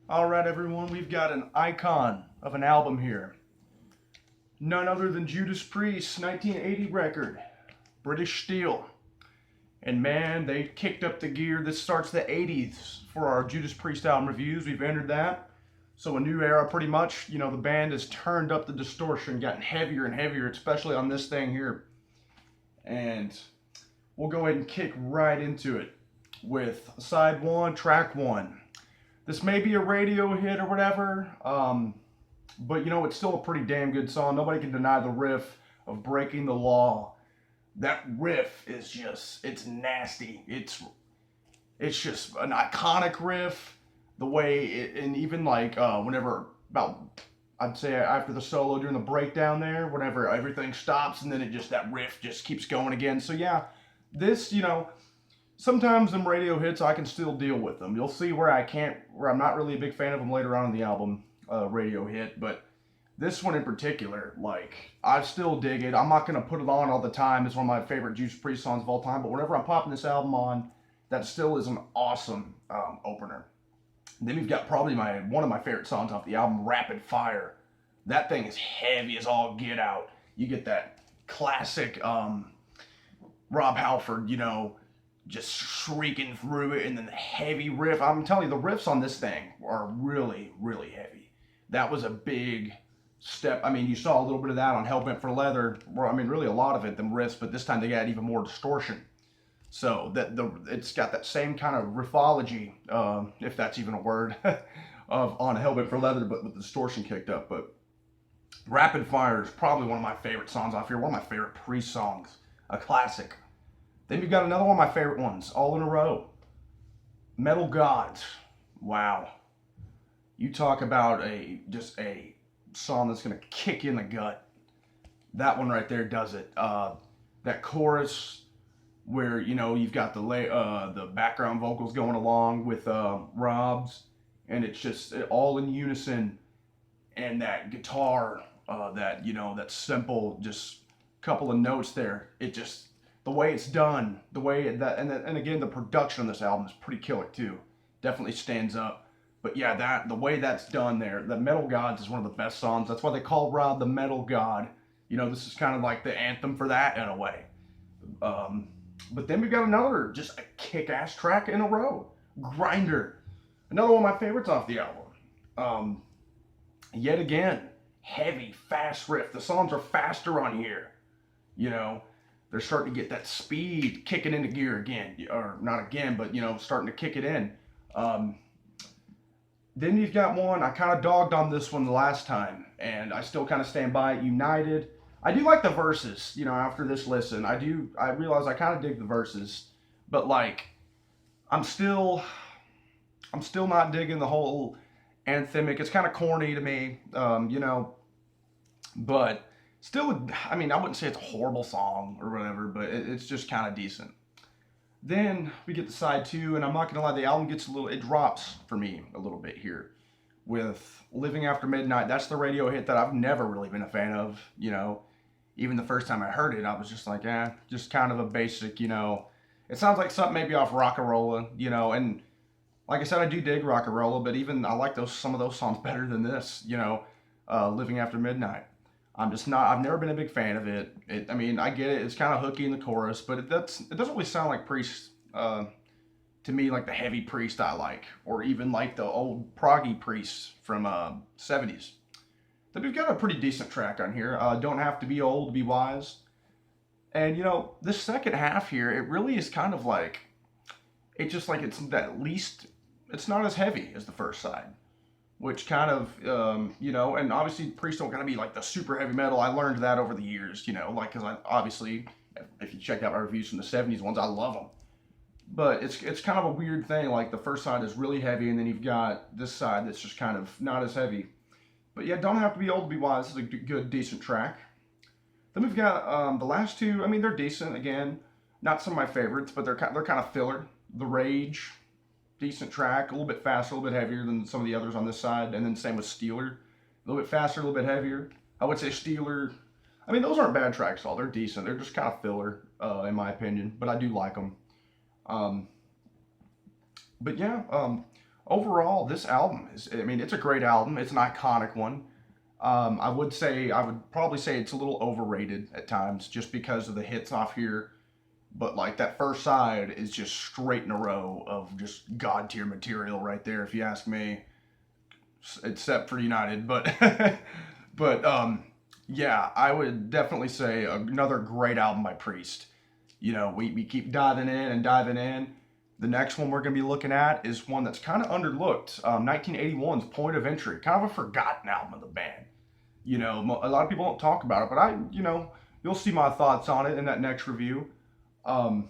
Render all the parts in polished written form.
Alright, everyone, we've got an icon of an album here. None other than Judas Priest's 1980 record, British Steel. And man, they kicked up the gear. This starts the 80s for our Judas Priest album reviews. We've entered that. So a new era pretty much. You know, the band has turned up the distortion, gotten heavier and heavier, especially on this thing here. And we'll go ahead and kick right into it with side one, track one. This may be a radio hit or whatever, but you know, it's still a pretty damn good song. Nobody can deny the riff of Breaking the Law. That riff is just, it's nasty. It's just an iconic riff. The way it, and even like whenever about, I'd say after the solo during the breakdown there, whenever everything stops and then it just, that riff just keeps going again. So yeah, this, you know, sometimes them radio hits I can still deal with them. You'll see where I'm not really a big fan of them later on in the album, radio hit, but this one in particular, like, I still dig it. I'm not gonna put it on all the time. It's one of my favorite Judas Priest songs of all time, but whenever I'm popping this album on, that still is an awesome opener. Then we've got probably one of my favorite songs off the album, Rapid Fire. That thing is heavy as all get out. You get that classic Rob Halford, you know, just shrieking through it, and then the heavy riff. I'm telling you, the riffs on this thing are really, really heavy. That was a big step. I mean, you saw a little bit of that on Hellbent for Leather, where, I mean, really a lot of it, them riffs, but this time they got even more distortion. So it's got that same kind of riffology, if that's even a word, on Hellbent for Leather, but with the distortion kicked up. But Rapid Fire is probably one of my favorite songs off here, one of my favorite Priest songs, a classic. Then we've got another one of my favorite ones, all in a row. Metal Gods. Wow. You talk about just a song that's going to kick you in the gut. That one right there does it. That chorus where, you know, you've got the background vocals going along with Rob's, and it's just all in unison. And that guitar, that, you know, that simple, just couple of notes there, it just, the way it's done, the way that, and again, the production on this album is pretty killer too. Definitely stands up. But yeah, the way that's done there, the Metal Gods is one of the best songs. That's why they call Rob the Metal God. You know, this is kind of like the anthem for that in a way. But then we've got another, just a kick-ass track in a row. Grinder. Another one of my favorites off the album. Yet again, heavy, fast riff. The songs are faster on here. You know, they're starting to get that speed kicking into gear again, or not again, but, you know, starting to kick it in. Then you've got one, I kind of dogged on this one the last time, and I still kind of stand by it, United. I do like the verses, you know, after this listen. I realize I kind of dig the verses, but like, I'm still not digging the whole anthemic. It's kind of corny to me, you know, but still, I mean, I wouldn't say it's a horrible song or whatever, but it's just kind of decent. Then we get to side two, and I'm not gonna lie, the album gets it drops for me a little bit here with Living After Midnight. That's the radio hit that I've never really been a fan of, you know. Even the first time I heard it, I was just like, just kind of a basic, you know. It sounds like something maybe off Rock-a-Rolla, you know, and like I said, I do dig Rock-a-Rolla, but even I like some of those songs better than this, you know, Living After Midnight. I've never been a big fan of it. I mean, I get it, it's kind of hooky in the chorus, but it doesn't really sound like Priest, to me, like the heavy Priest I like, or even like the old proggy Priest from 70s. Then we've got a pretty decent track on here, Don't Have to Be Old to Be Wise. And, you know, this second half here, it really is kind of like, it's not as heavy as the first side. Which kind of, you know, and obviously Priest don't gotta be like the super heavy metal. I learned that over the years, you know, like, because obviously, if you check out my reviews from the 70s ones, I love them. But it's kind of a weird thing, like the first side is really heavy, and then you've got this side that's just kind of not as heavy. But yeah, Don't Have to Be Old to Be Wise. This is a good, decent track. Then we've got the last two, I mean, they're decent, again. Not some of my favorites, but they're kind of filler. The Rage. Decent track, a little bit faster, a little bit heavier than some of the others on this side, and then same with Steeler. A little bit faster, a little bit heavier. I would say Steeler, I mean, those aren't bad tracks at all. They're decent. They're just kind of filler, in my opinion, but I do like them. But yeah, overall, this album is, I mean, it's a great album. It's an iconic one. I would probably say it's a little overrated at times just because of the hits off here. But like that first side is just straight in a row of just god tier material right there, if you ask me. Except for United, but yeah, I would definitely say another great album by Priest. You know, we keep diving in and diving in. The next one we're going to be looking at is one that's kind of underlooked. 1981's Point of Entry, kind of a forgotten album of the band. You know, a lot of people don't talk about it, but you'll see my thoughts on it in that next review. Um,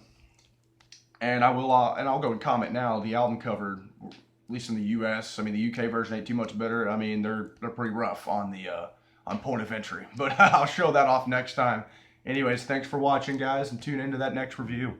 and I'll go and comment now. The album cover, at least in the U.S. I mean, the U.K. version ain't too much better. I mean, they're pretty rough on the on Point of Entry, but I'll show that off next time. Anyways, thanks for watching, guys, and tune into that next review.